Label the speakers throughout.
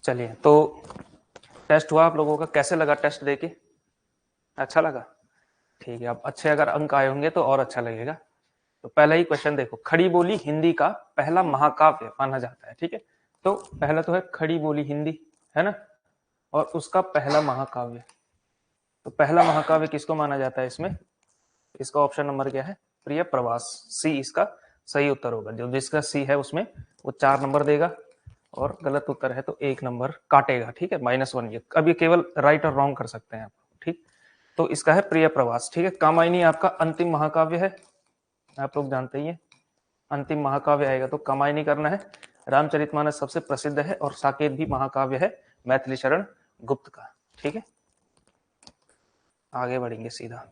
Speaker 1: चलिए, तो टेस्ट हुआ आप लोगों का, कैसे लगा टेस्ट देके? अच्छा लगा? ठीक है, अब अच्छे अगर अंक आए होंगे तो और अच्छा लगेगा। तो पहला ही क्वेश्चन देखो, खड़ी बोली हिंदी का पहला महाकाव्य माना जाता है, ठीक है। तो पहला तो है खड़ी बोली हिंदी, है ना, और उसका पहला महाकाव्य। तो पहला महाकाव्य किसको माना जाता है इसमें? इसका ऑप्शन नंबर क्या है? प्रिय प्रवास। सी इसका सही उत्तर होगा। जो जिसका सी है उसमें वो 4 नंबर देगा, और गलत उत्तर है तो 1 नंबर काटेगा, ठीक है, -1। ये अब ये केवल राइट और रॉन्ग कर सकते हैं आप, ठीक। तो इसका है प्रिय प्रवास, ठीक है। कामायनी आपका अंतिम महाकाव्य है, आप लोग जानते ही हैं। अंतिम महाकाव्य आएगा तो कामायनी करना है। रामचरितमानस सबसे प्रसिद्ध है, और साकेत भी महाकाव्य है मैथिली शरण गुप्त का, ठीक है। आगे बढ़ेंगे सीधा।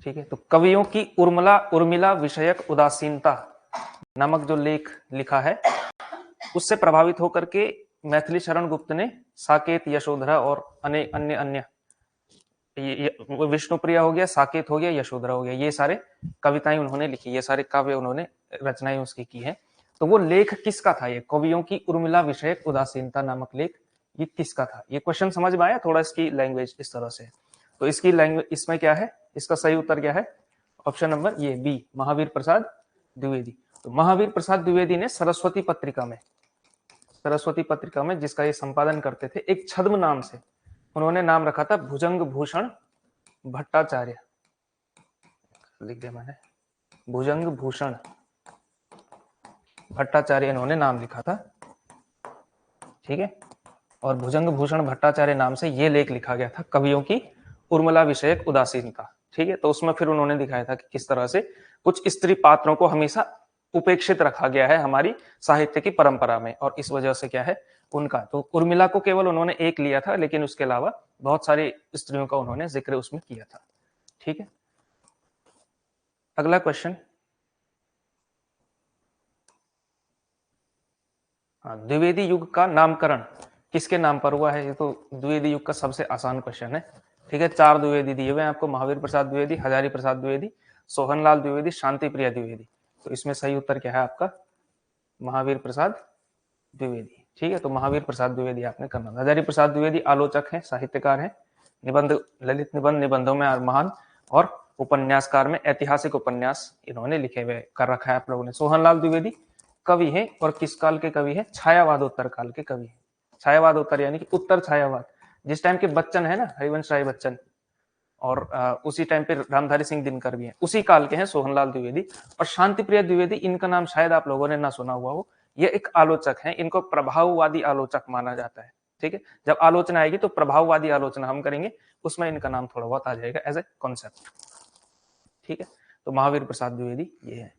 Speaker 1: ठीक है, तो कवियों की उर्मिला विषयक उदासीनता नामक जो लेख लिखा है, उससे प्रभावित होकर के मैथिली शरण गुप्त ने साकेत, यशोधरा और अनेक अन्य अन्य विष्णुप्रिया हो गया, साकेत हो गया, यशोधरा हो गया, ये सारे कविताएं उन्होंने लिखी, ये सारे काव्य उन्होंने रचनाएं उसकी की है। तो वो लेख किसका था? ये कवियों की उर्मिला विषयक उदासीनता नामक लेख ये किसका था? ये क्वेश्चन समझ में आया? थोड़ा इसकी लैंग्वेज इस तरह से। तो इसकी लैंग्वेज इसमें क्या है? इसका सही उत्तर क्या है? ऑप्शन नंबर ये बी, महावीर प्रसाद द्विवेदी। तो महावीर प्रसाद द्विवेदी ने सरस्वती पत्रिका में जिसका ये संपादन करते थे, एक छद्म नाम से उन्होंने नाम रखा था भुजंग भूषण भट्टाचार्य। लिख दिया मैंने, भुजंग भूषण भट्टाचार्य इन्होंने नाम लिखा था, ठीक है। और भुजंग भूषण भट्टाचार्य नाम से ये लेख लिखा गया था, कवियों की उर्मिला विषयक उदासीनता, ठीक है। तो उसमें फिर उन्होंने दिखाया था कि किस तरह से कुछ स्त्री पात्रों को हमेशा उपेक्षित रखा गया है हमारी साहित्य की परंपरा में, और इस वजह से क्या है उनका, तो उर्मिला को केवल उन्होंने एक लिया था, लेकिन उसके अलावा बहुत सारी स्त्रियों का उन्होंने जिक्र उसमें किया था, ठीक है। अगला क्वेश्चन, हाँ, द्विवेदी युग का नामकरण किसके नाम पर हुआ है? ये तो द्विवेदी युग का सबसे आसान क्वेश्चन है, ठीक है। 4 द्विवेदी दिए हुए हैं आपको, महावीर प्रसाद द्विवेदी, हजारी प्रसाद द्विवेदी, सोहनलाल द्विवेदी, शांति प्रिया द्विवेदी। तो इसमें सही उत्तर क्या है आपका? महावीर प्रसाद द्विवेदी, ठीक है। तो महावीर प्रसाद द्विवेदी आपने करना। हजारी प्रसाद द्विवेदी आलोचक हैं, साहित्यकार हैं, निबंध, ललित निबंध, निबंधों में महान, और उपन्यासकार में ऐतिहासिक उपन्यास इन्होंने लिखे हुए कर रखा है आप लोगों ने। सोहनलाल द्विवेदी कवि हैं, और किस काल के कवि हैं? छायावादोत्तर काल के कवि हैं। छायावादोत्तर यानी कि उत्तर छायावाद, जिस टाइम के बच्चन है ना, हरिवंश राय बच्चन, और उसी टाइम पे रामधारी सिंह दिनकर भी हैं, उसी काल के हैं सोहनलाल द्विवेदी। और शांति प्रिया द्विवेदी, इनका नाम शायद आप लोगों ने ना सुना हुआ हो, ये एक आलोचक हैं, इनको प्रभाववादी आलोचक माना जाता है, ठीक है। जब आलोचना आएगी तो प्रभाववादी आलोचना हम करेंगे, उसमें इनका नाम थोड़ा बहुत आ जाएगा एज ए कॉन्सेप्ट, ठीक है। तो महावीर प्रसाद द्विवेदी ये है।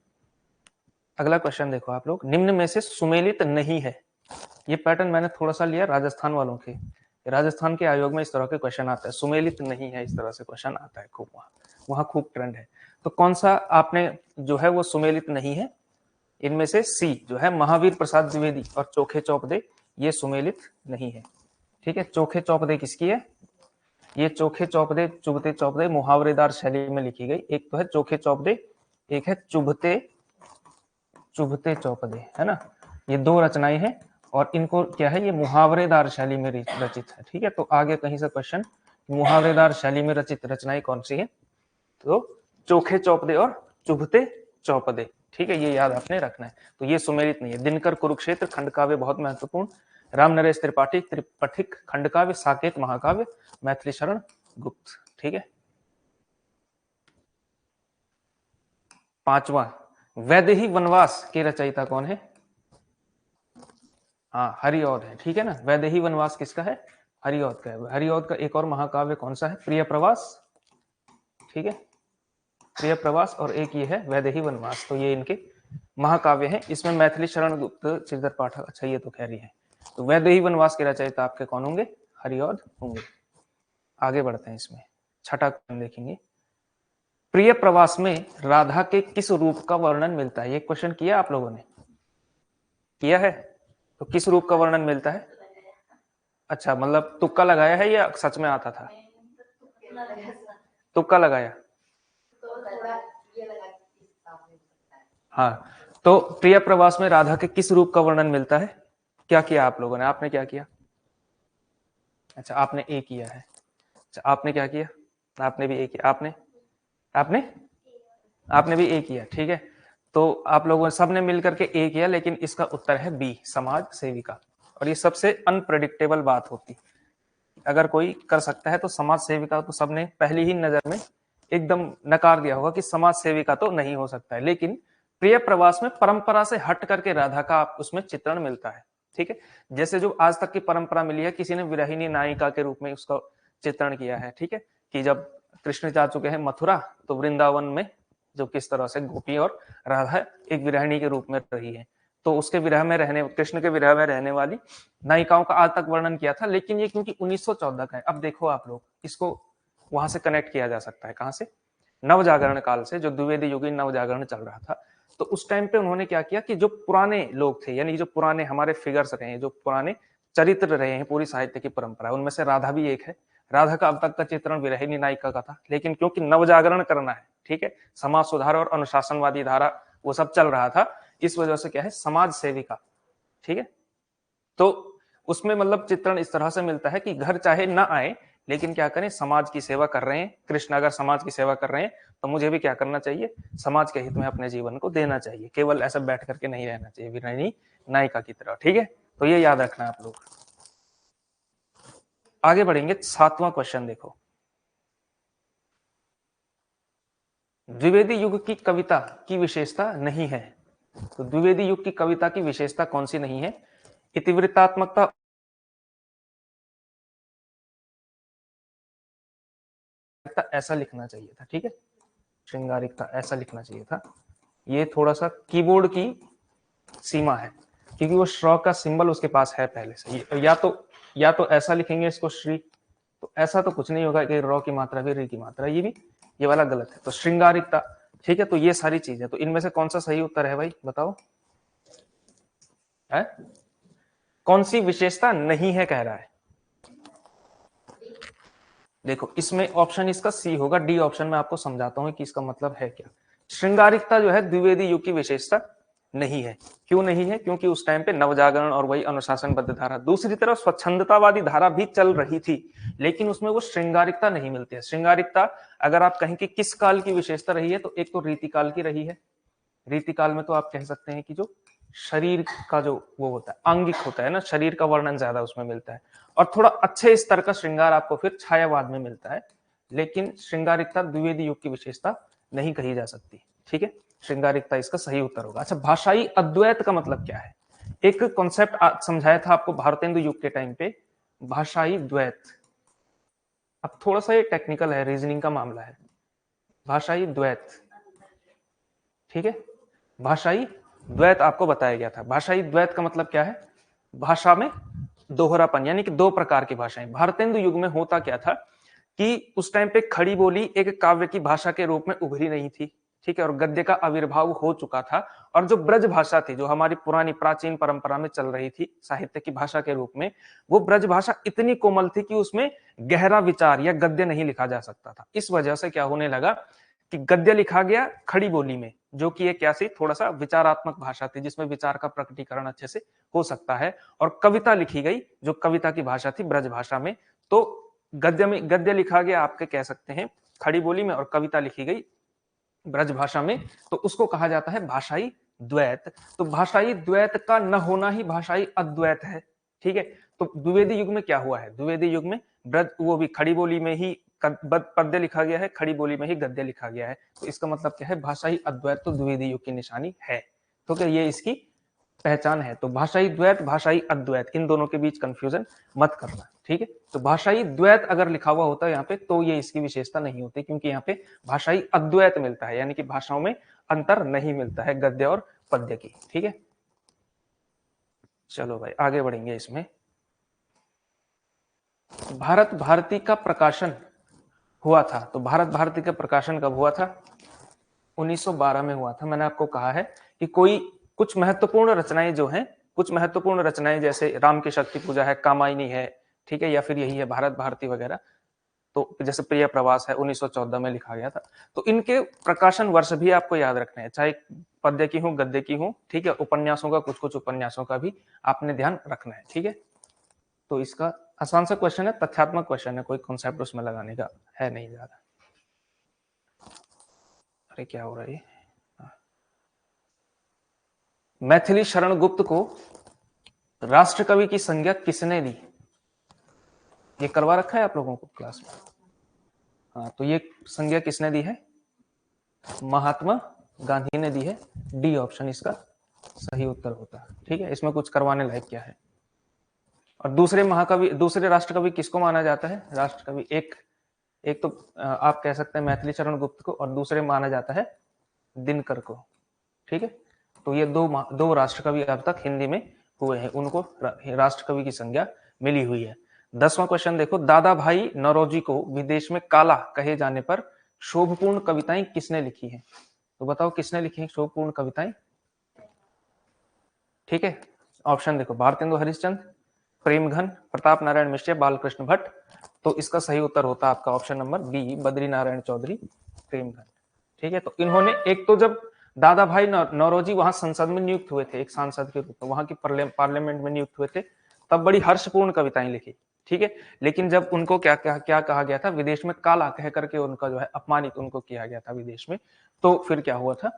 Speaker 1: अगला क्वेश्चन देखो आप लोग, निम्न में से सुमेलित नहीं है। ये पैटर्न मैंने थोड़ा सा लिया राजस्थान वालों के, राजस्थान के आयोग में इस तरह के क्वेश्चन आता है, सुमेलित नहीं है, इस तरह से क्वेश्चन आता है खूब, वहां खूब ट्रेंड है। तो कौन सा आपने जो है वो सुमेलित नहीं है? इनमें से सी जो है महावीर प्रसाद द्विवेदी और चोखे चौपदे, ये सुमेलित नहीं है, ठीक है। चोखे चौपदे किसकी है? ये चोखे चौपदे, चुभते चौपदे मुहावरेदार शैली में लिखी गई। एक तो है चोखे चौपदे, एक है चुभते चुभते चौपदे, है ना। ये 2 रचनाएं हैं, और इनको क्या है, ये मुहावरेदार शैली में रचित है, ठीक है। तो आगे कहीं से क्वेश्चन, मुहावरेदार शैली में रचित रचनाएं कौन सी है? तो चोखे चौपदे और चुभते चौपदे, ठीक है, ये याद आपने रखना है। तो ये सुमेलित नहीं है। दिनकर कुरुक्षेत्र खंड काव्य बहुत महत्वपूर्ण, राम नरेश त्रिपाठी त्रिपठिक खंड काव्य, साकेत महाकाव्य, मैथिली शरण गुप्त, ठीक है। 5वां, वैदेही वनवास के रचयिता कौन है? हाँ, हरिऔध है, ठीक है ना। वैदेही वनवास किसका है? हरिऔध का है। हरिऔध का एक और महाकाव्य कौन सा है? प्रिय प्रवास, ठीक है, प्रिय प्रवास, और एक ये है वैदेही वनवास। तो ये इनके महाकाव्य हैं। इसमें मैथिली शरण गुप्त, श्रीधर पाठक, अच्छा ये तो खैर ही है। तो वैदेही वनवास के रचयिता आपके कौन होंगे? हरिऔध होंगे। आगे बढ़ते हैं, इसमें छठा क्वेश्चन देखेंगे, प्रिय प्रवास में राधा के किस रूप का वर्णन मिलता है? ये क्वेश्चन किया आप लोगों ने? किया है? तो किस रूप का वर्णन मिलता है? अच्छा, मतलब तुक्का लगाया है या सच में आता था? तुक्का लगाया, हाँ, तो प्रिय प्रवास में राधा के किस रूप का वर्णन मिलता है? क्या किया आप लोगों ने? आपने क्या किया? अच्छा, आपने ए किया है। अच्छा, आपने क्या किया? आपने भी ए किया। आपने आपने आपने भी ए किया, ठीक है। तो आप लोगों सबने मिलकर के ए किया, लेकिन इसका उत्तर है बी, समाज सेविका। और ये सबसे अनप्रेडिक्टेबल बात होती है। अगर कोई कर सकता है तो समाज सेविका तो सबने पहली ही नजर में एकदम नकार दिया होगा कि समाज सेविका तो नहीं हो सकता है। लेकिन प्रिय प्रवास में परंपरा से हट करके राधा का आप उसमें चित्रण मिलता है, ठीक है। जैसे जो आज तक की परंपरा मिली है, किसी ने विरहिणी नायिका के रूप में उसका चित्रण किया है, ठीक है, कि जब कृष्ण जा चुके हैं मथुरा तो वृंदावन में जो किस तरह से गोपी और राधा एक विरहिणी के रूप में रही है, तो उसके विरह में रहने, कृष्ण के विरह में रहने वाली नायिकाओं का आज तक वर्णन किया था। लेकिन ये क्योंकि 1914 का है, अब देखो आप लोग इसको वहां से कनेक्ट किया जा सकता है, कहां से? नवजागरण काल से, जो द्विवेदी युगीन नवजागरण चल रहा था। तो उस टाइम पे उन्होंने क्या किया कि जो पुराने लोग थे, यानी जो पुराने हमारे फिगर्स रहे हैं, जो पुराने चरित्र रहे हैं पूरी साहित्य की परंपरा, उनमें से राधा भी एक है। राधा का अब तक का चित्रण विरहिणी नायिका का था, लेकिन क्योंकि नवजागरण करना है, ठीक है, समाज सुधार और अनुशासनवादी धारा वो सब चल रहा था, इस वजह से क्या है, समाज सेविका, ठीक है। तो उसमें मतलब चित्रण इस तरह से मिलता है कि घर चाहे ना आए, लेकिन क्या करें, समाज की सेवा कर रहे हैं। कृष्ण अगर समाज की सेवा कर रहे हैं तो मुझे भी क्या करना चाहिए, समाज के हित में अपने जीवन को देना चाहिए, केवल ऐसा बैठ करके नहीं रहना चाहिए विरहिणी नायिका की तरह, ठीक है। तो ये याद रखना आप लोग। आगे बढ़ेंगे, 7वां क्वेश्चन देखो। द्विवेदी युग की कविता की विशेषता नहीं है। तो द्विवेदी युग की कविता की विशेषता कौन सी नहीं है? इतिवृत्तात्मकता, ऐसा लिखना चाहिए था, ठीक है, श्रृंगारिकता ऐसा लिखना चाहिए था। ये थोड़ा सा कीबोर्ड की सीमा है, क्योंकि वो श्र का सिंबल उसके पास है पहले से। या तो ऐसा लिखेंगे इसको श्री, तो ऐसा तो कुछ नहीं होगा कि र की मात्रा भी री की मात्रा, ये भी ये वाला गलत है। तो श्रृंगारिकता, ठीक है। तो ये सारी चीजें, तो इनमें से कौन सा सही उत्तर है भाई, बताओ है? कौन सी विशेषता नहीं है कह रहा है? देखो इसमें ऑप्शन इसका सी होगा, डी ऑप्शन में आपको समझाता हूं कि इसका मतलब है क्या। श्रृंगारिकता जो है द्विवेदी युग की विशेषता नहीं है। क्यों नहीं है? क्योंकि उस टाइम पे नवजागरण और वही अनुशासनबद्ध धारा, दूसरी तरफ स्वच्छंदतावादी धारा भी चल रही थी, लेकिन उसमें वो श्रृंगारिकता नहीं मिलती है। श्रृंगारिकता अगर आप कहें कि किस काल की विशेषता रही है, तो एक तो रीतिकाल की रही है। रीतिकाल में तो आप कह सकते हैं कि जो शरीर का जो वो होता है, आंगिक होता है ना, शरीर का वर्णन ज्यादा उसमें मिलता है। और थोड़ा अच्छे स्तर का श्रृंगार आपको फिर छायावाद में मिलता है। लेकिन श्रृंगारिकता द्विवेदी युग की विशेषता नहीं कही जा सकती, ठीक है। श्रृंगारिकता इसका सही उत्तर होगा। अच्छा, भाषाई अद्वैत का मतलब क्या है? एक कॉन्सेप्ट समझाया था आपको भारतेंदु युग के टाइम पे, भाषाई द्वैत। अब थोड़ा सा ये टेक्निकल है, रीजनिंग का मामला है। भाषाई द्वैत, ठीक है, भाषाई द्वैत आपको बताया गया था। भाषाई द्वैत का मतलब क्या है? भाषा में दोहरापन, यानी कि दो प्रकार की भाषाएं। भारतेंदु युग में होता क्या था कि उस टाइम पे खड़ी बोली एक काव्य की भाषा के रूप में उभरी नहीं थी, ठीक है, और गद्य का आविर्भाव हो चुका था। और जो ब्रज भाषा थी, जो हमारी पुरानी प्राचीन परंपरा में चल रही थी साहित्य की भाषा के रूप में, वो ब्रज भाषा इतनी कोमल थी कि उसमें गहरा विचार या गद्य नहीं लिखा जा सकता था। इस वजह से क्या होने लगा कि गद्य लिखा गया खड़ी बोली में, जो कि एक कैसी थोड़ा सा विचारात्मक भाषा थी, जिसमें विचार का प्रकटीकरण अच्छे से हो सकता है। और कविता लिखी गई जो कविता की भाषा थी ब्रज भाषा में। तो गद्य में, गद्य लिखा गया आपके कह सकते हैं खड़ी बोली में, और कविता लिखी गई ब्रज भाषा में, तो उसको कहा जाता है भाषाई द्वैत। तो भाषाई द्वैत का न होना ही भाषाई अद्वैत है, ठीक है। तो द्विवेदी युग में क्या हुआ है? द्विवेदी युग में ब्रज, वो भी खड़ी बोली में ही पद्य लिखा गया है, खड़ी बोली में ही गद्य लिखा गया है। तो इसका मतलब क्या है? भाषाई अद्वैत तो द्विवेदी युग की निशानी है। तो क्या ये इसकी पहचान है? तो भाषाई द्वैत, भाषाई अद्वैत, इन दोनों के बीच कंफ्यूजन मत करना, ठीक है। तो भाषाई द्वैत अगर लिखा हुआ होता है यहाँ पे, तो ये इसकी विशेषता नहीं होती, क्योंकि यहाँ पे भाषाई अद्वैत मिलता है, यानी कि भाषाओं में अंतर नहीं मिलता है गद्य और पद्य की, ठीक है। चलो भाई आगे बढ़ेंगे इसमें। भारत भारती का प्रकाशन हुआ था, तो भारत भारती का प्रकाशन कब हुआ था? 1912 में हुआ था। मैंने आपको कहा है कि कोई कुछ महत्वपूर्ण रचनाएं जो हैं, कुछ महत्वपूर्ण रचनाएं जैसे राम की शक्ति पूजा है, कामायनी है, ठीक है, या फिर यही है भारत भारती वगैरह, तो जैसे प्रिय प्रवास है 1914 में लिखा गया था। तो इनके प्रकाशन वर्ष भी आपको याद रखने हैं, चाहे पद्य की हूँ, गद्य की हूँ, ठीक है, उपन्यासों का, कुछ कुछ उपन्यासों का भी आपने ध्यान रखना है, ठीक है। तो इसका आसान सा क्वेश्चन है, तथ्यात्मक क्वेश्चन है, कोई कॉन्सेप्ट उसमें लगाने का है नहीं ज्यादा। अरे क्या हो रहा है, मैथिली शरण गुप्त को राष्ट्रकवि की संज्ञा किसने दी? ये करवा रखा है आप लोगों को क्लास में। हाँ, तो ये संज्ञा किसने दी है? महात्मा गांधी ने दी है। डी ऑप्शन इसका सही उत्तर होता है, ठीक है। इसमें कुछ करवाने लायक क्या है? और दूसरे महाकवि, दूसरे राष्ट्रकवि किसको माना जाता है? राष्ट्रकवि एक एक तो आप कह सकते हैं मैथिली शरण गुप्त को, और दूसरे माना जाता है दिनकर को, ठीक है। तो ये दो राष्ट्रकवि अब तक हिंदी में हुए हैं, उनको राष्ट्रकवि की संज्ञा मिली हुई है। 10वां क्वेश्चन देखो, दादा भाई नौरोजी को विदेश में काला कहे जाने पर शोभपूर्ण कविताएं किसने लिखी हैं? तो बताओ किसने लिखी हैं शोभपूर्ण कविताएं? ठीक है, ऑप्शन देखो, भारतेंदु हरिश्चंद्र, प्रेमघन, प्रताप नारायण मिश्र, बालकृष्ण भट्ट। तो इसका सही उत्तर होता है आपका option number B, Badri Narayan Chaudhary, Premghan, ठीक है। तो इन्होंने एक तो जब दादा भाई नौरोजी वहां संसद में नियुक्त हुए थे, एक सांसद के रूप में वहां की पार्लियामेंट में नियुक्त हुए थे, तब बड़ी हर्षपूर्ण कविताएं लिखी, ठीक है। लेकिन जब उनको क्या कहा गया था, विदेश में काला कह करके उनका जो है अपमानित उनको किया गया था विदेश में, तो फिर क्या हुआ था,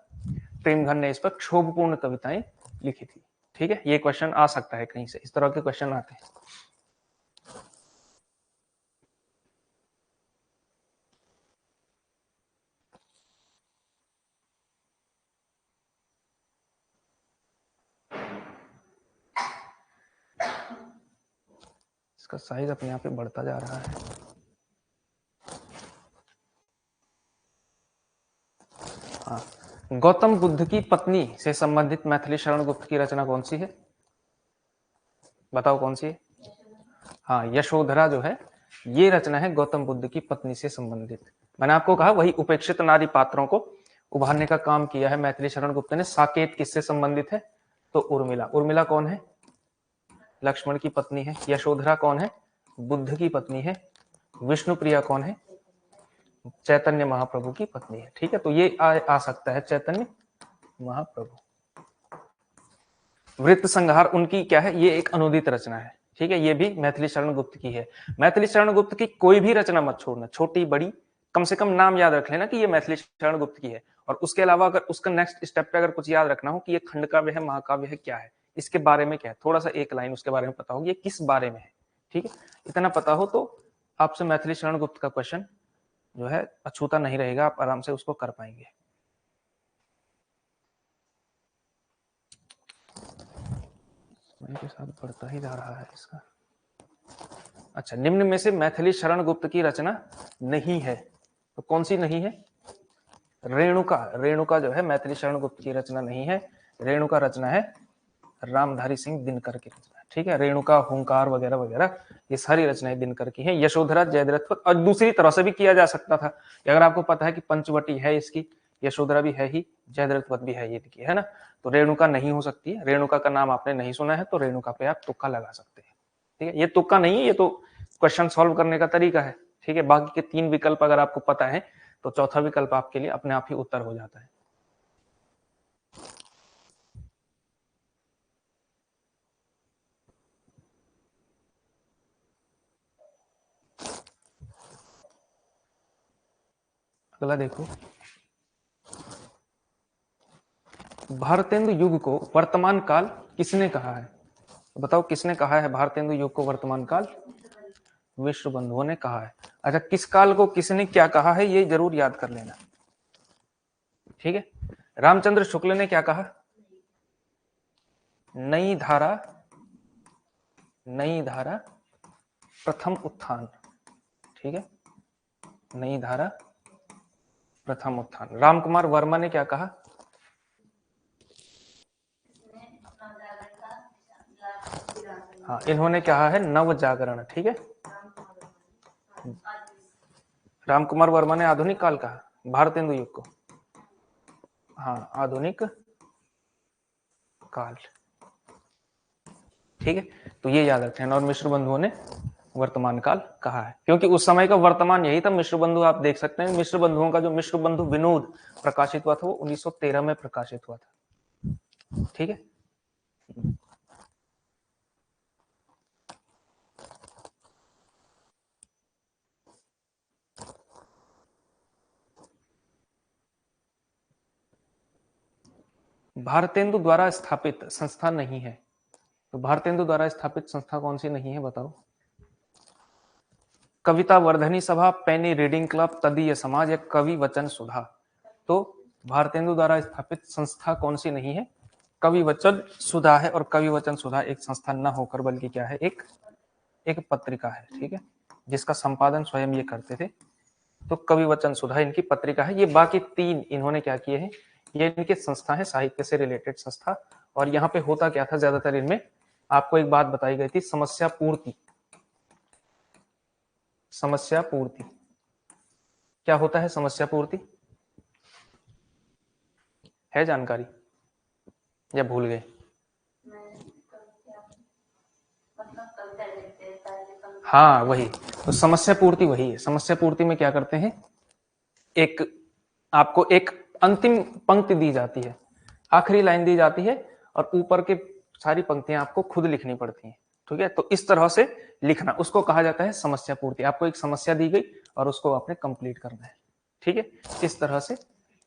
Speaker 1: प्रेमघन ने इस पर क्षोभपूर्ण कविताएं लिखी थी, ठीक है। ये क्वेश्चन आ सकता है कहीं से, इस तरह के क्वेश्चन आते हैं। इसका साइज अपने आप ही बढ़ता जा रहा है। हाँ, गौतम बुद्ध की पत्नी से संबंधित मैथिली शरण गुप्त की रचना कौन सी है? बताओ कौन सी है? हाँ, यशोधरा जो है ये रचना है गौतम बुद्ध की पत्नी से संबंधित। मैंने आपको कहा वही उपेक्षित नारी पात्रों को उभारने का काम किया है मैथिली शरण गुप्त ने। साकेत किससे संबंधित है? तो उर्मिला। उर्मिला कौन है? लक्ष्मण की पत्नी है। यशोधरा कौन है? बुद्ध की पत्नी है। विष्णुप्रिया कौन है? चैतन्य महाप्रभु की पत्नी है, ठीक है। तो ये आ सकता है चैतन्य महाप्रभु। वृत्त संहार उनकी क्या है? ये एक अनुदित रचना है, ठीक है। ये भी मैथिली शरण गुप्त की है। मैथिली शरण गुप्त की कोई भी रचना मत छोड़ना, छोटी बड़ी, कम से कम नाम याद रख लेना कि ये मैथिली शरण गुप्त की है। और उसके अलावा अगर उसका नेक्स्ट स्टेप पे अगर कुछ याद रखना हो कि ये खंड काव्य है, महाकाव्य है, क्या है, इसके बारे में क्या है, थोड़ा सा एक लाइन उसके बारे में पता होगी, ये किस बारे में है, ठीक है। इतना पता हो तो आपसे मैथिली शरण गुप्त का क्वेश्चन जो है अछूता नहीं रहेगा, आप आराम से उसको कर पाएंगे। के साथ बढ़ता ही जा रहा है इसका। अच्छा, निम्न में से मैथिली शरण गुप्त की रचना नहीं है, तो कौन सी नहीं है? रेणुका। रेणुका जो है मैथिली शरण गुप्त की रचना नहीं है। रेणुका रचना है रामधारी सिंह दिनकर की रचना, ठीक है। रेणुका, हुंकार वगैरह वगैरह ये सारी रचनाएं दिनकर की हैं। यशोधरा जयद्रथ, और दूसरी तरह से भी किया जा सकता था, अगर आपको पता है कि पंचवटी है इसकी, यशोधरा भी है ही, जयद्रथवत भी है इनकी, है ना। तो रेणुका नहीं हो सकती है। रेणुका का नाम आपने नहीं सुना है तो रेणुका पे आप तुक्का लगा सकते हैं, ठीक है। ये तुक्का नहीं है, ये तो क्वेश्चन सॉल्व करने का तरीका है, ठीक है। बाकी के 3 विकल्प अगर आपको पता है तो चौथा विकल्प आपके लिए अपने आप ही उत्तर हो जाता है। अगला देखो, भारतेंदु युग को वर्तमान काल किसने कहा है? तो बताओ किसने कहा है भारतेंदु युग को वर्तमान काल? विश्व बंधुओं ने कहा है। अच्छा, किस काल को किसने क्या कहा है ये जरूर याद कर लेना, ठीक है। रामचंद्र शुक्ल ने क्या कहा? नई धारा, नई धारा प्रथम उत्थान, ठीक है। नई धारा प्रथम उत्थान। रामकुमार वर्मा ने क्या कहा? हाँ, इन्होंने कहा है नव जागरण, ठीक है। रामकुमार वर्मा ने आधुनिक काल कहा, भारतेंदु युग को। हाँ, आधुनिक काल, ठीक है। तो ये याद रखें। और मिश्र बंधुओं ने वर्तमान काल कहा है, क्योंकि उस समय का वर्तमान यही था। मिश्र बंधु आप देख सकते हैं, मिश्र बंधुओं का जो मिश्र बंधु विनोद प्रकाशित हुआ था वो 1913 में प्रकाशित हुआ था, ठीक है। भारतेंदु द्वारा स्थापित संस्था नहीं है, तो भारतेंदु द्वारा स्थापित संस्था कौन सी नहीं है बताओ? कविता वर्धनी सभा, पैनी रीडिंग क्लब, तदीय समाज या कवि वचन सुधा? तो भारतेंदु द्वारा स्थापित संस्था कौन सी नहीं है? कवि वचन सुधा है, और कवि वचन सुधा एक संस्था न होकर बल्कि क्या है, एक पत्रिका है, ठीक है, जिसका संपादन स्वयं ये करते थे। तो कवि वचन सुधा इनकी पत्रिका है। ये बाकी तीन इन्होंने क्या किए हैं, ये इनके संस्था है, साहित्य से रिलेटेड संस्था। और यहाँ पे होता क्या था, ज्यादातर इनमें आपको एक बात बताई गई थी, समस्या पूर्ति। समस्या पूर्ति क्या होता है? समस्या पूर्ति है जानकारी या भूल गए? हाँ वही, तो समस्या पूर्ति वही है। समस्या पूर्ति में क्या करते हैं, एक आपको एक अंतिम पंक्ति दी जाती है, आखिरी लाइन दी जाती है, और ऊपर के सारी पंक्तियां आपको खुद लिखनी पड़ती हैं, ठीक है। तो इस तरह से लिखना, उसको कहा जाता है समस्या पूर्ति। आपको एक समस्या दी गई और उसको आपने कंप्लीट करना है, ठीक है। इस तरह से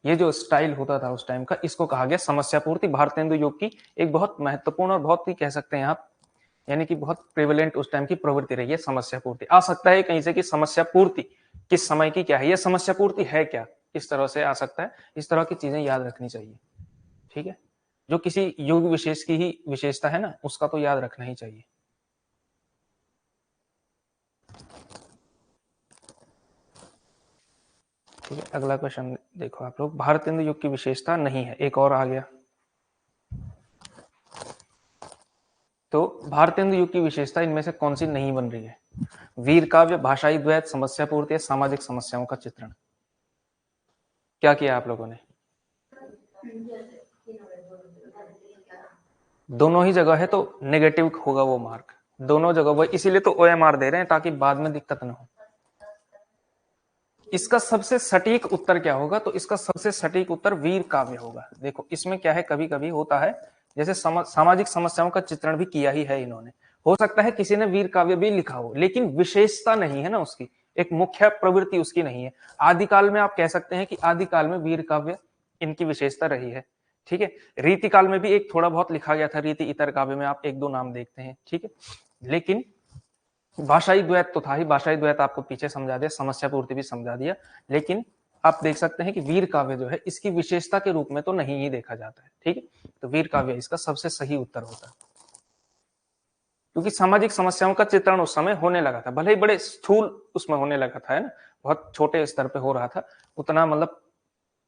Speaker 1: ये जो स्टाइल होता था उस टाइम का, इसको कहा गया समस्या पूर्ति। भारतेंदु योग की एक बहुत महत्वपूर्ण और बहुत ही कह सकते हैं आप, यानी कि बहुत प्रेवलेंट उस टाइम की प्रवृत्ति रही है समस्या पूर्ति। आ सकता है कहीं से कि समस्या पूर्ति किस समय की क्या है, यह समस्या पूर्ति है क्या, इस तरह से आ सकता है। इस तरह की चीजें याद रखनी चाहिए, ठीक है। जो किसी युग विशेष की ही विशेषता है ना, उसका तो याद रखना ही चाहिए। ठीक है, अगला क्वेश्चन देखो आप लोग। भारतेंदु युग की विशेषता नहीं है, एक और आ गया। तो भारतेंदु युग की विशेषता इनमें से कौन सी नहीं बन रही है? वीर काव्य, भाषाई द्वैत, समस्या पूर्ति, सामाजिक समस्याओं का चित्रण। क्या किया आप लोगों ने? दोनों ही जगह है तो नेगेटिव होगा वो मार्क, दोनों जगह वो, इसीलिए तो OMR दे रहे हैं ताकि बाद में दिक्कत ना हो। इसका सबसे सटीक उत्तर क्या होगा? तो इसका सबसे सटीक उत्तर वीर काव्य होगा। देखो इसमें क्या है, कभी कभी होता है जैसे सामाजिक समस्याओं का चित्रण भी किया ही है इन्होंने, हो सकता है किसी ने वीर काव्य भी लिखा हो, लेकिन विशेषता नहीं है ना उसकी, एक मुख्य प्रवृत्ति उसकी नहीं है। आदिकाल में आप कह सकते हैं कि आदिकाल में वीर काव्य इनकी विशेषता रही है, ठीक है। रीति काल में भी एक थोड़ा बहुत लिखा गया था, रीति इतर काव्य में आप एक दो नाम देखते हैं, ठीक है। लेकिन भाषाई द्वैत तो था ही, भाषाई द्वैत आपको पीछे समझा दिया, समस्या पूर्ति भी समझा दिया। लेकिन आप देख सकते हैं कि वीर काव्य जो है इसकी विशेषता के रूप में तो नहीं ही देखा जाता है, ठीक है। तो वीर काव्य इसका सबसे सही उत्तर होता है, क्योंकि सामाजिक समस्याओं का चित्रण उस समय होने लगा था, भले ही बड़े स्थूल उसमें होने लगा था, है ना, बहुत छोटे स्तर पे हो रहा था, उतना मतलब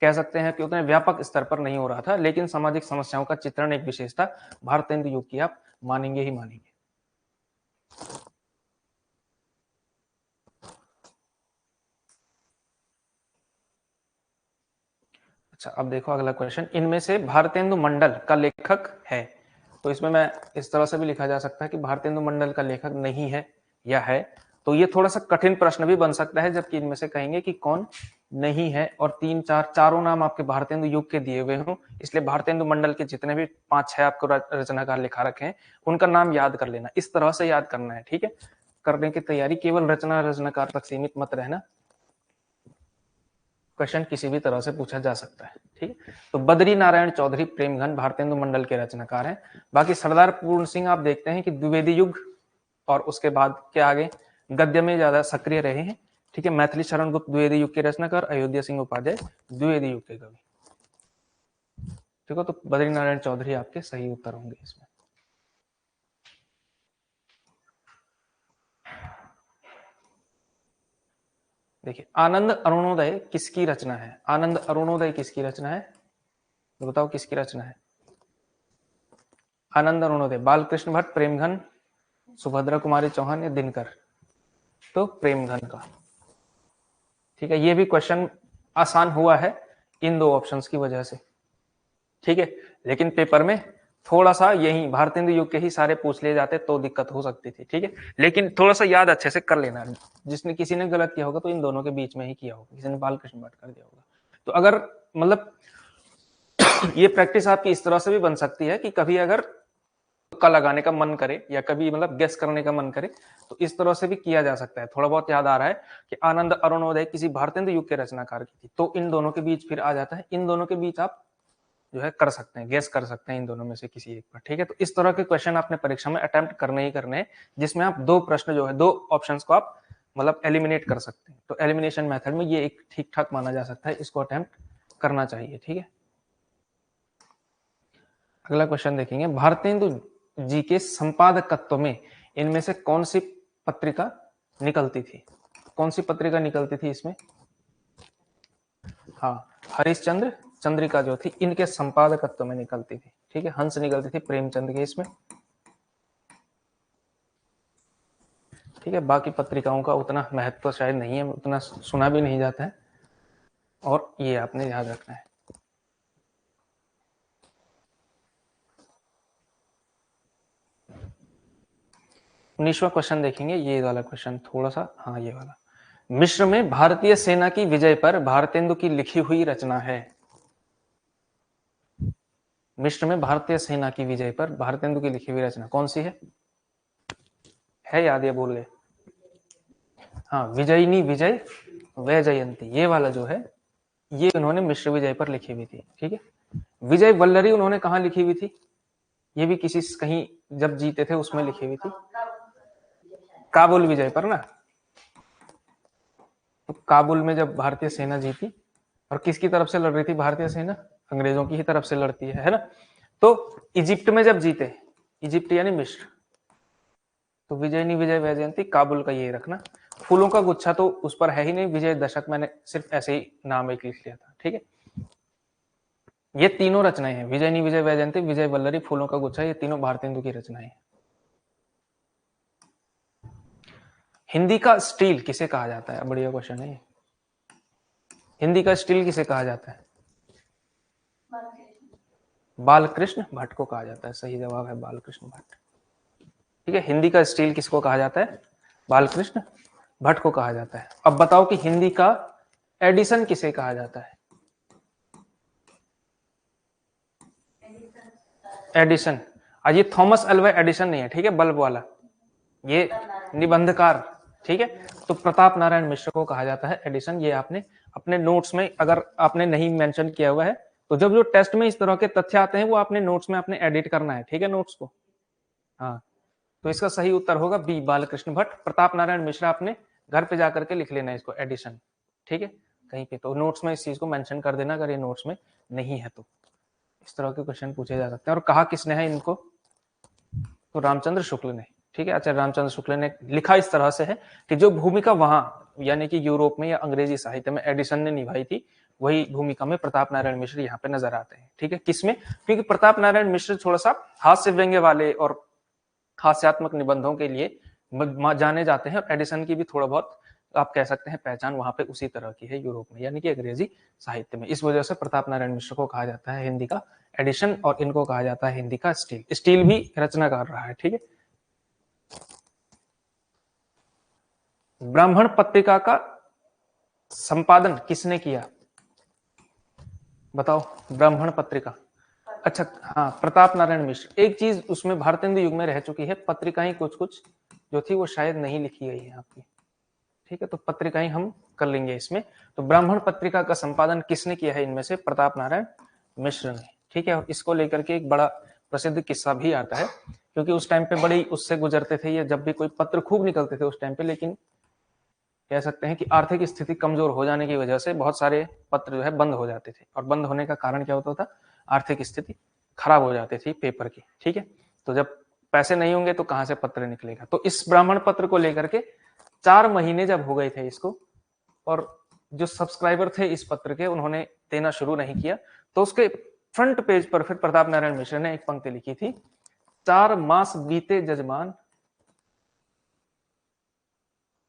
Speaker 1: कह सकते हैं कि उतने व्यापक स्तर पर नहीं हो रहा था, लेकिन सामाजिक समस्याओं का चित्रण एक विशेषता भारतेंदु युग की आप मानेंगे ही मानेंगे। अच्छा, अब देखो अगला क्वेश्चन, इनमें से भारतेंदु मंडल का लेखक है? तो इसमें मैं इस तरह से भी लिखा जा सकता है कि भारतेंदु मंडल का लेखक नहीं है या है। तो ये थोड़ा सा कठिन प्रश्न भी बन सकता है, जबकि इनमें से कहेंगे कि कौन नहीं है, और तीन चार चारों नाम आपके भारतेंदु युग के दिए हुए हों, इसलिए भारतेंदु मंडल के जितने भी 5-6 आपको रचनाकार लिखा रखे हैं उनका नाम याद कर लेना, इस तरह से याद करना है, ठीक है। करने की तैयारी, केवल रचनाकार तक सीमित मत रहना, क्वेश्चन किसी भी तरह से पूछा जा सकता है, ठीक है। तो बद्री नारायण चौधरी प्रेमघन भारतेंदु मंडल के रचनाकार हैं। बाकी सरदार पूर्ण सिंह आप देखते हैं कि द्विवेदी युग और उसके बाद के आगे गद्य में ज्यादा सक्रिय रहे हैं, ठीक है। मैथिली शरण गुप्त द्विवेदी युग के रचनाकार, अयोध्या सिंह उपाध्याय द्विवेदी युग के कवि, ठीक है। तो बद्री नारायण चौधरी आपके सही उत्तर होंगे इसमें। देखिए, आनंद अरुणोदय किसकी रचना है? आनंद अरुणोदय किसकी रचना है? तो बताओ किसकी रचना है? आनंद अरुणोदय बालकृष्ण भट्ट, प्रेमघन, सुभद्रा कुमारी चौहान या दिनकर? तो प्रेमघन का, ठीक है। ये भी क्वेश्चन आसान हुआ है इन दो ऑप्शंस की वजह से, ठीक है। लेकिन पेपर में थोड़ा सा यही भारतेंदु युग के ही सारे पूछ लिए जाते तो दिक्कत हो सकती थी, ठीक है। लेकिन थोड़ा सा याद अच्छे से कर लेना, जिसने किसी ने गलत किया होगा तो इन दोनों के बीच में ही किया होगा, किसी ने बालकृष्ण भट्ट कर दिया होगा। तो अगर मतलब ये प्रैक्टिस आपकी इस तरह से भी बन सकती है कि कभी अगर तुक्का लगाने का मन करे या कभी मतलब गेस करने का मन करे तो इस तरह से भी किया जा सकता है। थोड़ा बहुत याद आ रहा है कि आनंद अरुणोदय किसी भारतेंदु युग के रचनाकार की थी, तो इन दोनों के बीच फिर आ जाता है, इन दोनों के बीच आप जो है कर सकते हैं, गेस कर सकते हैं इन दोनों में से किसी एक पर। ठीक है, तो इस तरह के क्वेश्चन आपने परीक्षा में अटेम्प्ट करने ही करने हैं, जिसमें आप दो प्रश्न जो है, दो ऑप्शंस को आप मतलब एलिमिनेट कर सकते हैं। तो एलिमिनेशन मेथड में ये एक ठीक ठाक माना जा सकता है, इसको अटेम्प्ट करना चाहिए। ठीक है, अगला क्वेश्चन देखेंगे, भारतेंदु जी के संपादकत्व में इनमें से कौन सी पत्रिका निकलती थी? कौन सी पत्रिका निकलती थी इसमें? हाँ, हरिश्चंद्र चंद्रिका जो थी इनके संपादकत्व में निकलती थी। ठीक है, हंस निकलती थी प्रेमचंद के इसमें। ठीक है, बाकी पत्रिकाओं का उतना महत्व शायद नहीं है, उतना सुना भी नहीं जाता है, और ये आपने याद रखना है। उन्नीसवां क्वेश्चन देखेंगे, ये वाला क्वेश्चन थोड़ा सा, हाँ ये वाला, मिस्र में भारतीय सेना की विजय पर भारतेंदु की लिखी हुई रचना है। मिस्र में भारतीय सेना की विजय पर भारतेंदु की लिखी हुई रचना कौन सी है याद या बोल गए? हाँ, विजयिनी विजय वह जयंती, ये वाला जो है ये उन्होंने मिस्र विजय पर लिखी हुई थी। ठीक है, विजय वल्लरी उन्होंने कहाँ लिखी हुई थी? ये भी किसी कहीं जब जीते थे उसमें लिखी हुई थी, काबुल विजय पर ना। तो काबुल में जब भारतीय सेना जीती, और किसकी तरफ से लड़ रही थी भारतीय सेना? अंग्रेजों की ही तरफ से लड़ती है ना। तो इजिप्ट में जब जीते, इजिप्ट यानी मिस्र, तो विजयनी विजय वह जयंती, काबुल का ये रखना। फूलों का गुच्छा तो उस पर है ही नहीं, विजय दशक मैंने सिर्फ ऐसे ही नाम एक लिख लिया था। ठीक है, ये तीनों रचनाएं हैं, विजयनी विजय वह जयंती, विजय वल्लरी, फूलों का गुच्छा, ये तीनों भारतेंदु की रचनाएं हैं। हिंदी का स्टील किसे कहा जाता है? बढ़िया क्वेश्चन है। हिंदी का स्टील किसे कहा जाता है? बालकृष्ण भट्ट को कहा जाता है, सही जवाब है बालकृष्ण भट्ट। ठीक है, हिंदी का स्टील किसको कहा जाता है? बालकृष्ण भट्ट को कहा जाता है। अब बताओ कि हिंदी का एडिशन किसे कहा जाता है? एडिशन, आज ये थॉमस अल्वा एडिशन नहीं है, ठीक है, बल्ब वाला, ये निबंधकार। ठीक है, तो प्रताप नारायण मिश्र को कहा जाता है एडिशन। ये आपने अपने नोट्स में अगर आपने नहीं मेंशन किया हुआ है तो जब जो टेस्ट में इस तरह के तथ्य आते हैं वो आपने नोट्स में आपने एडिट करना है। ठीक है, नोट्स को। हाँ, तो इसका सही उत्तर होगा बी, बालकृष्ण भट्ट। प्रताप नारायण मिश्रा आपने घर पे जाकर के लिख लेना है इसको, एडिशन। ठीक है, कहीं पे तो नोट्स में इस चीज को मेंशन कर देना अगर ये नोट्स में नहीं है तो। इस तरह के क्वेश्चन पूछे जा सकते हैं। और कहा किसने है इनको? तो रामचंद्र शुक्ल ने। ठीक है, आचार्य रामचंद्र शुक्ल ने लिखा इस तरह से है कि जो भूमिका वहां यानी कि यूरोप में या अंग्रेजी साहित्य में एडिशन ने निभाई थी, वही भूमिका में प्रताप नारायण मिश्र यहाँ पे नजर आते हैं। ठीक है, किसमें? क्योंकि प्रताप नारायण मिश्र थोड़ा सा हास्य व्यंग्य वाले और हास्यात्मक निबंधों के लिए जाने जाते हैं, और एडिशन की भी थोड़ा बहुत आप कह सकते हैं पहचान वहां पे उसी तरह की है यूरोप में, यानी कि अंग्रेजी साहित्य में। इस वजह से प्रताप नारायण मिश्र को कहा जाता है हिंदी का एडिशन, और इनको कहा जाता है हिंदी का स्टील। स्टील भी रचनाकार रहा है। ठीक है, ब्राह्मण पत्रिका का संपादन किसने किया? बताओ, ब्राह्मण पत्रिका। अच्छा, हाँ, प्रताप नारायण मिश्र। एक चीज उसमें भारतेंदु युग में रह चुकी है, पत्रिकाएं कुछ कुछ जो थी वो शायद नहीं लिखी गई है आपकी। ठीक है, तो पत्रिकाएं हम कर लेंगे इसमें। तो ब्राह्मण पत्रिका का संपादन किसने किया है इनमें से? प्रताप नारायण मिश्र ने। ठीक है, और इसको लेकर के एक बड़ा प्रसिद्ध किस्सा भी आता है, क्योंकि उस टाइम पे बड़ी उससे गुजरते थे ये, जब भी कोई पत्र खूब निकलते थे उस टाइम पे, लेकिन कह सकते हैं कि आर्थिक स्थिति कमजोर हो जाने की वजह से बहुत सारे पत्र जो है बंद हो जाते थे। और बंद होने का कारण क्या होता था? आर्थिक स्थिति खराब हो जाती थी पेपर की। ठीक है, तो जब पैसे नहीं होंगे तो कहां से पत्र निकलेगा? तो इस ब्राह्मण पत्र को लेकर के 4 महीने जब हो गए थे इसको, और जो सब्सक्राइबर थे इस पत्र के उन्होंने देना शुरू नहीं किया, तो उसके फ्रंट पेज पर फिर प्रताप नारायण मिश्र ने एक पंक्ति लिखी थी, 4 मास बीते जजमान,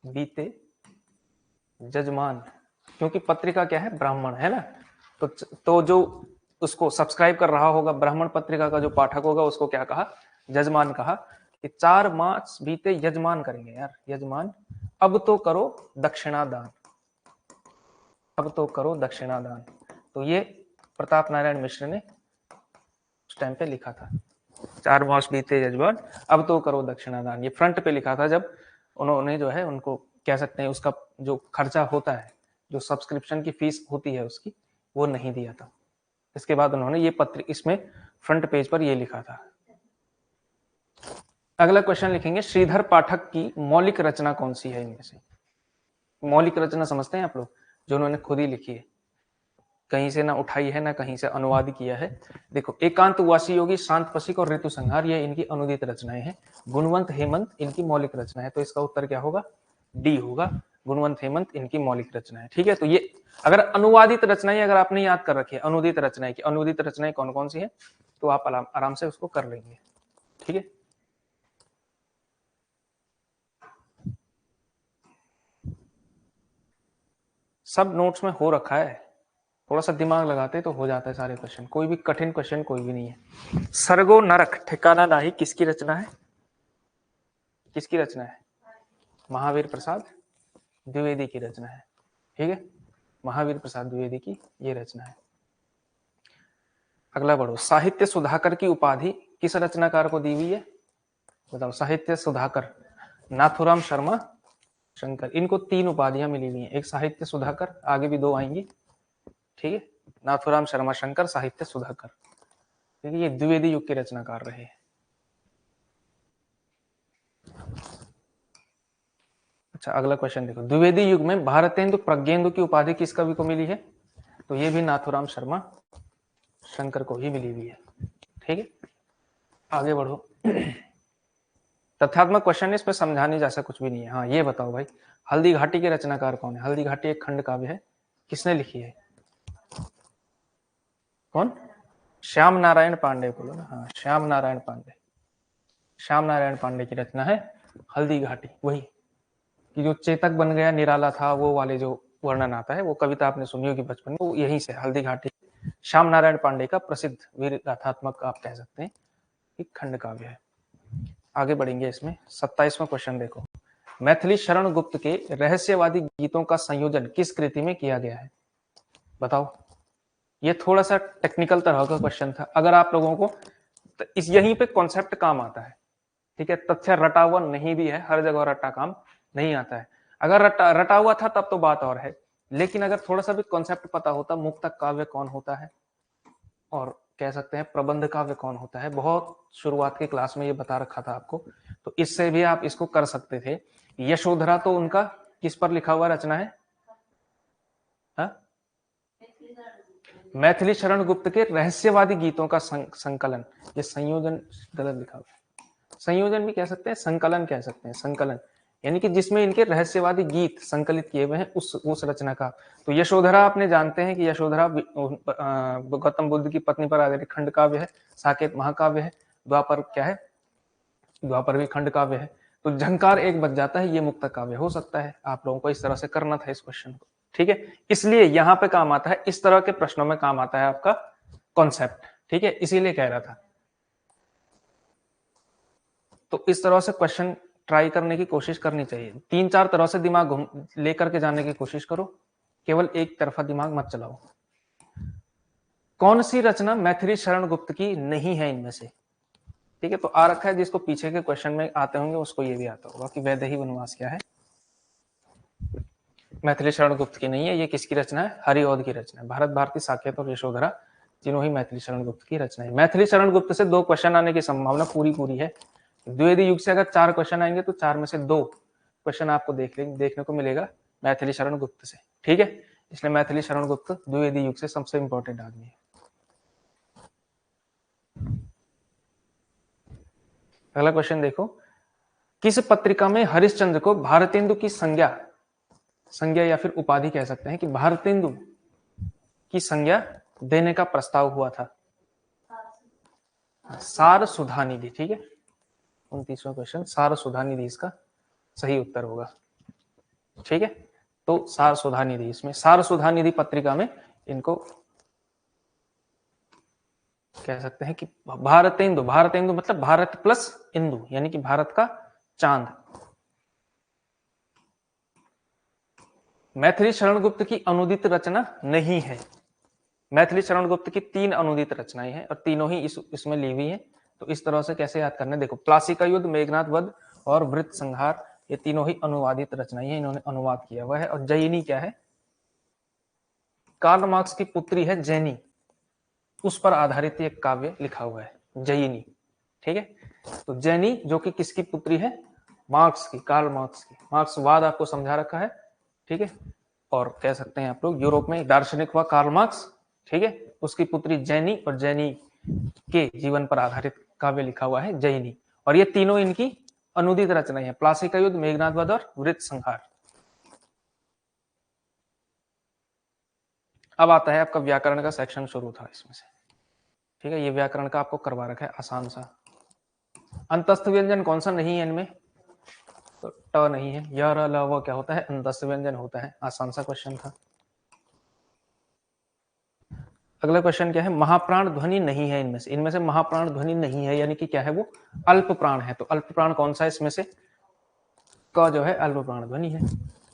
Speaker 1: बीते जजमान, क्योंकि पत्रिका क्या है? ब्राह्मण है ना। तो जो उसको सब्सक्राइब कर रहा होगा ब्राह्मण पत्रिका का जो पाठक होगा उसको क्या कहा? जजमान कहा। कि 4 मास बीते, यजमान करेंगे यार, यजमान, अब तो करो दक्षिणा दान, अब तो करो दक्षिणा दान। तो ये प्रताप नारायण मिश्र ने उस टाइम पे लिखा था। 4 मास बीते जजमान, अब तो करो दक्षिणादान, ये फ्रंट पे लिखा था जब उन्होंने जो है उनको कह सकते हैं उसका जो खर्चा होता है, जो सब्सक्रिप्शन की फीस होती है उसकी, वो नहीं दिया था। इसके बाद उन्होंने ये पत्र इसमें फ्रंट पेज पर ये लिखा था। अगला क्वेश्चन लिखेंगे, श्रीधर पाठक की मौलिक रचना कौन सी है इनमें से? मौलिक रचना समझते हैं आप लोग, जो उन्होंने खुद ही लिखी है, कहीं से ना उठाई है ना कहीं से अनुवाद किया है। देखो, एकांतवासी योगी, शांत पशिक और ऋतु संहार, ये इनकी अनुदित रचनाएं हैं। गुणवंत हेमंत इनकी मौलिक रचना है, तो इसका उत्तर क्या होगा? डी होगा। गुणवंत हेमंत इनकी मौलिक रचना है। ठीक है, तो ये अगर अनुवादित रचनाएं अगर आपने याद कर रखी है, अनुदित रचनाएं की अनुदित रचनाएं कौन कौन सी है, तो आप आराम से उसको कर लेंगे। ठीक है, सब नोट्स में हो रखा है, थोड़ा सा दिमाग लगाते तो हो जाता है सारे क्वेश्चन, कोई भी कठिन क्वेश्चन कोई भी नहीं है। सरगो नरक ठिकाना नाही किसकी रचना है? किसकी रचना है? महावीर प्रसाद द्विवेदी की रचना है। ठीक है, महावीर प्रसाद द्विवेदी की ये रचना है। अगला बढ़ो, साहित्य सुधाकर की उपाधि किस रचनाकार को दी हुई है? बताओ, साहित्य सुधाकर, नाथुराम शर्मा, शंकर, इनको 3 उपाधियां मिली हुई हैं। एक साहित्य सुधाकर, आगे भी 2 आएंगी। ठीक है, नाथुराम शर्मा शंकर, साहित्य सुधाकर। ठीक है, ये द्विवेदी युग के रचनाकार रहे। अच्छा, अगला क्वेश्चन देखो, द्विवेदी युग में भारतेंदु प्रज्ञेंदु की उपाधि किस कवि को मिली है? तो ये भी नाथुराम शर्मा शंकर को ही मिली हुई है। ठीक है, आगे बढ़ो। तथ्यात्मक क्वेश्चन है, इसमें समझाने जैसा कुछ भी नहीं है। हाँ, ये बताओ भाई, हल्दी घाटी के रचनाकार कौन है? हल्दी घाटी एक खंड काव्य है, किसने लिखी है? कौन? श्याम नारायण पांडे, बोलो ना। हाँ, श्याम नारायण पांडे, श्याम नारायण पांडे की रचना है हल्दी घाटी। वही कि जो चेतक बन गया निराला था, वो वाले जो वर्णन आता है, वो कविता आपने सुनी होगी बचपन में, वो यहीं से हल्दी घाटी श्याम नारायण पांडे का प्रसिद्ध वीर गाथात्मक आप कह सकते हैं एक खंड काव्य है। आगे बढ़ेंगे, इसमें 27वां क्वेश्चन देखो, मैथिली शरण गुप्त के रहस्यवादी गीतों का संयोजन किस कृति में किया गया है? बताओ, ये थोड़ा सा टेक्निकल तरह का क्वेश्चन था, अगर आप लोगों को तो इस यहीं पे कॉन्सेप्ट काम आता है। ठीक है, तथ्य रटा हुआ नहीं भी है, हर जगह रटा काम नहीं आता है। अगर रटा हुआ था तब तो बात और है, लेकिन अगर थोड़ा सा भी कॉन्सेप्ट पता होता, मुक्तक काव्य कौन होता है और कह सकते हैं प्रबंध काव्य कौन होता है, बहुत शुरुआत की क्लास में ये बता रखा था आपको, तो इससे भी आप इसको कर सकते थे। यशोधरा तो उनका किस पर लिखा हुआ रचना है? हा? मैथिली शरण गुप्त के रहस्यवादी गीतों का संकलन, ये संयोजन गलत लिखा हुआ है, संयोजन भी कह सकते हैं, संकलन कह सकते हैं, संकलन यानी कि जिसमें इनके रहस्यवादी गीत संकलित किए हुए हैं, उस रचना का। तो यशोधरा आपने जानते हैं कि यशोधरा गौतम बुद्ध की पत्नी पर आधारित खंड काव्य है, साकेत महाकाव्य है, द्वापर क्या है? द्वापर भी खंड काव्य है। तो झंकार एक बच जाता है, ये मुक्तक काव्य हो सकता है। आप लोगों को इस तरह से करना था इस क्वेश्चन को। ठीक है, इसलिए यहां पे काम आता है, इस तरह के प्रश्नों में काम आता है आपका कॉन्सेप्ट। ठीक है, इसीलिए कह रहा था। तो इस तरह से क्वेश्चन ट्राई करने की कोशिश करनी चाहिए, 3-4 तरह से दिमाग लेकर के जाने की कोशिश करो, केवल एक तरफा दिमाग मत चलाओ। कौन सी रचना मैथिली शरण गुप्त की नहीं है इनमें से? ठीक है, तो आ रखा है, जिसको पीछे के क्वेश्चन में आते होंगे उसको ये भी आता होगा कि वैदेही वनवास क्या है। मैथिली शरण गुप्त की नहीं है, ये किसकी रचना है? हरिऔध की रचना है। भारत भारती, साकेत और यशोधरा तीनों ही मैथिली शरण गुप्त की रचना है। मैथिली शरण गुप्त से 2 क्वेश्चन आने की संभावना पूरी है। द्विवेदी युग से अगर 4 क्वेश्चन आएंगे तो 4 में से 2 क्वेश्चन आपको देखने को मिलेगा मैथिली शरण गुप्त से। ठीक है, इसलिए मैथिली शरण गुप्त द्विवेदी युग से सबसे इंपॉर्टेंट आदमी है। अगला क्वेश्चन देखो, किस पत्रिका में हरिश्चंद्र को भारतेंदु की संज्ञा या फिर उपाधि कह सकते हैं कि भारतेंदु की संज्ञा देने का प्रस्ताव हुआ था? सार सुधा निधि। ठीक है, 29वां क्वेश्चन, सार सुधा निधि इसका सही उत्तर होगा। ठीक है, तो सार सुधा निधि, इसमें सार सुधा निधि पत्रिका में इनको कह सकते हैं कि भारतेंदु, भारतेंदु मतलब भारत प्लस इंदु, यानी कि भारत का चांद। मैथिली शरण गुप्त की अनुदित रचना नहीं है, मैथिली शरण गुप्त की 3 अनुदित रचनाएं हैं और तीनों ही इसमें ली हुई है। तो इस तरह से कैसे याद करना है, देखो प्लासी का युद्ध, मेघनाथ वध और वृत्त संहार, ये तीनों ही अनुवादित रचनाएं हैं, इन्होंने अनुवाद किया हुआ है। और जयिनी क्या है, कार्ल मार्क्स की पुत्री है जैनी, उस पर आधारित एक काव्य लिखा हुआ है जयिनी। ठीक है, तो जैनी जो कि किसकी पुत्री है, मार्क्स की, कार्ल मार्क्स की। मार्क्सवाद आपको समझा रखा है। ठीक है, और कह सकते हैं आप लोग यूरोप में दार्शनिक हुआ कार्ल मार्क्स। ठीक है, उसकी पुत्री जैनी, और जैनी के जीवन पर आधारित काव्य लिखा हुआ है जयिनी। और ये तीनों इनकी अनुदित रचनाएं हैं, प्लासी का युद्ध, मेघनाथ वध और वृत्त संहार। अब आता है आपका व्याकरण का सेक्शन शुरू था इसमें से। ठीक है, ये व्याकरण का आपको करवा रखा है आसान सा। अंतस्थ व्यंजन कौन सा नहीं है इनमें, तो ट नहीं है, य र ल व क्या होता है, अंतस्थ व्यंजन होता है। आसान सा क्वेश्चन था। अगला क्वेश्चन क्या है, महाप्राण ध्वनि नहीं है इनमें से। इनमें से महाप्राण ध्वनि नहीं है, यानी कि क्या है, वो अल्प प्राण है। तो अल्प प्राण कौन सा है इसमें से, क जो है अल्प प्राण ध्वनि है।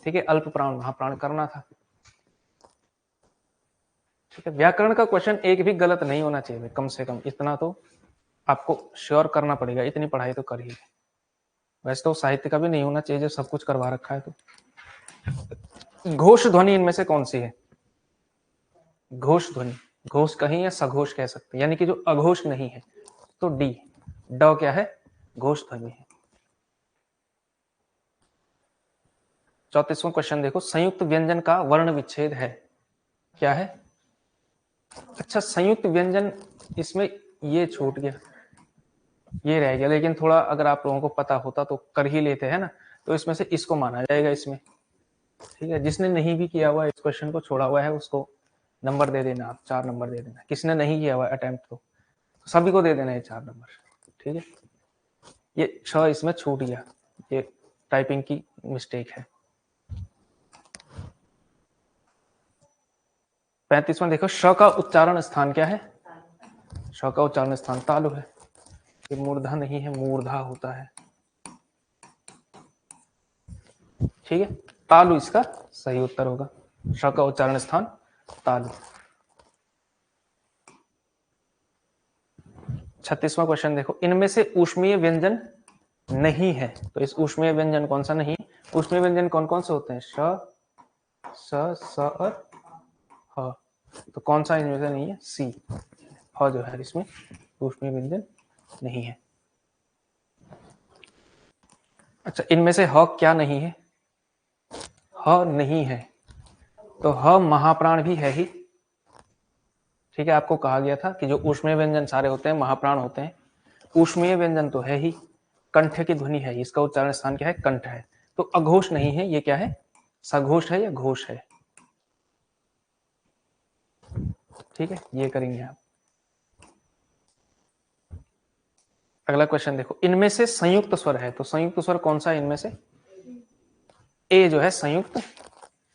Speaker 1: ठीक है, अल्प प्राण महाप्राण करना था। ठीक है, व्याकरण का क्वेश्चन एक भी गलत नहीं होना चाहिए, कम से कम इतना तो आपको श्योर करना पड़ेगा, इतनी पढ़ाई तो कर ही। वैसे तो साहित्य का भी नहीं होना चाहिए, जो सब कुछ करवा रखा है। तो घोष ध्वनि इनमें से कौन सी है, घोष ध्वनि, घोष कहीं या सघोष कह सकते हैं, यानी कि जो अघोष नहीं है, तो डी, ड क्या है, घोष ध्वनि है। 34वां क्वेश्चन देखो, संयुक्त व्यंजन का वर्ण विच्छेद है, क्या है। अच्छा, संयुक्त व्यंजन इसमें ये छूट गया, ये रह गया, लेकिन थोड़ा अगर आप लोगों को पता होता तो कर ही लेते हैं ना। तो इसमें से इसको माना जाएगा इसमें। ठीक है, जिसने नहीं भी किया हुआ इस क्वेश्चन को छोड़ा हुआ है, उसको नंबर दे देना, आप 4 नंबर दे देना। किसने नहीं किया हुआ अटेम्प्ट तो सभी को दे देना है 4 नंबर। ठीक है, ये 6 इसमें छूट गया, ये टाइपिंग की मिस्टेक है। 35वां देखो, श का उच्चारण स्थान क्या है, श का उच्चारण स्थान तालु है। ये मूर्धा नहीं है, मूर्धा होता है। ठीक है, तालु इसका सही उत्तर होगा, श का उच्चारण स्थान तालु। 36वां क्वेश्चन देखो, इनमें से ऊष्मीय व्यंजन नहीं है। तो इस ऊष्मीय व्यंजन कौन सा नहीं, ऊष्मीय व्यंजन कौन कौन से होते हैं, श, स और ह। तो कौन सा इनमें से नहीं है, सी, ह जो है इसमें ऊष्मीय व्यंजन नहीं है। अच्छा, इनमें से ह क्या नहीं है, ह नहीं है, तो ह महाप्राण भी है ही। ठीक है, आपको कहा गया था कि जो ऊष्मीय व्यंजन सारे होते हैं महाप्राण होते हैं। ऊष्मीय व्यंजन तो है ही, कंठ की ध्वनि है, इसका उच्चारण स्थान क्या है, कंठ है। तो अघोष नहीं है, ये क्या है, सघोष है या घोष है। ठीक है, ये करेंगे आप। अगला क्वेश्चन देखो, इनमें से संयुक्त स्वर है। तो संयुक्त स्वर कौन सा है इनमें से, ए जो है संयुक्त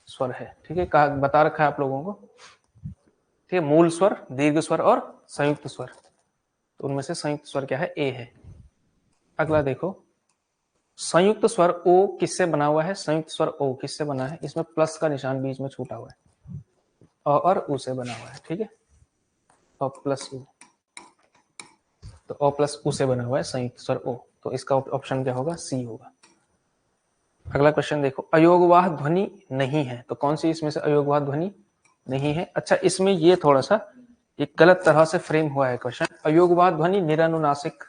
Speaker 1: स्वर है। ठीक है, कहा बता रखा है आप लोगों को। ठीक है, मूल स्वर, दीर्घ स्वर और संयुक्त स्वर। तो उनमें से संयुक्त स्वर क्या है, ए है। अगला देखो, संयुक्त स्वर ओ किससे बना हुआ है, संयुक्त स्वर ओ किससे बना है, इसमें प्लस का निशान बीच में छूटा हुआ है, अ और उ से बना हुआ है। ठीक है, अ प्लस उ, तो अ प्लस उ से बना हुआ है संयुक्त स्वर ओ। तो इसका ऑप्शन क्या होगा, सी होगा। अगला क्वेश्चन देखो, अयोगवाह ध्वनि नहीं है। तो कौन सी इसमें से अयोगवाह ध्वनि नहीं है। अच्छा, इसमें ये थोड़ा सा एक गलत तरह से फ्रेम हुआ है क्वेश्चन, अयोगवाह ध्वनि निरनुनासिक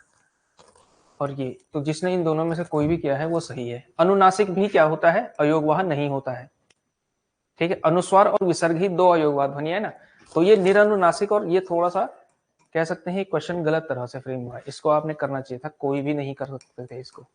Speaker 1: और ये, तो जिसने इन दोनों में से कोई भी किया है वो सही है। अनुनासिक भी क्या होता है, अयोगवाह नहीं होता है। ठीक है, अनुस्वार और विसर्ग ही 2 अयोगवाह ध्वनि है ना। तो ये निरनुनासिक, और ये थोड़ा सा कह सकते हैं क्वेश्चन गलत तरह से फ्रेम हुआ है, इसको आपने करना चाहिए था, कोई भी नहीं कर सकते थे इसको।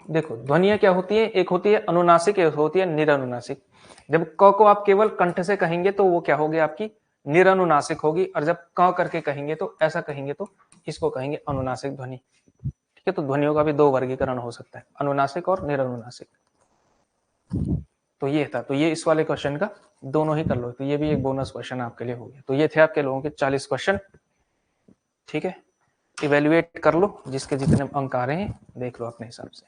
Speaker 1: देखो, ध्वनियां क्या होती है, एक होती है अनुनासिक, एक होती है निरनुनासिक। जब क को आप केवल कंठ से कहेंगे तो वो क्या होगी, आपकी निरनुनासिक होगी, और जब क करके कहेंगे तो ऐसा कहेंगे तो इसको कहेंगे अनुनासिक ध्वनि। ठीक है, तो ध्वनियों का भी 2 वर्गीकरण हो सकता है, अनुनासिक और निरनुनासिक। तो ये था, तो ये इस वाले क्वेश्चन का दोनों ही कर लो, तो ये भी एक बोनस क्वेश्चन आपके लिए हो गया। तो ये थे आपके लोगों के 40 क्वेश्चन। ठीक है, इवेल्युएट कर लो, जिसके जितने अंक आ रहे हैं देख लो अपने हिसाब से।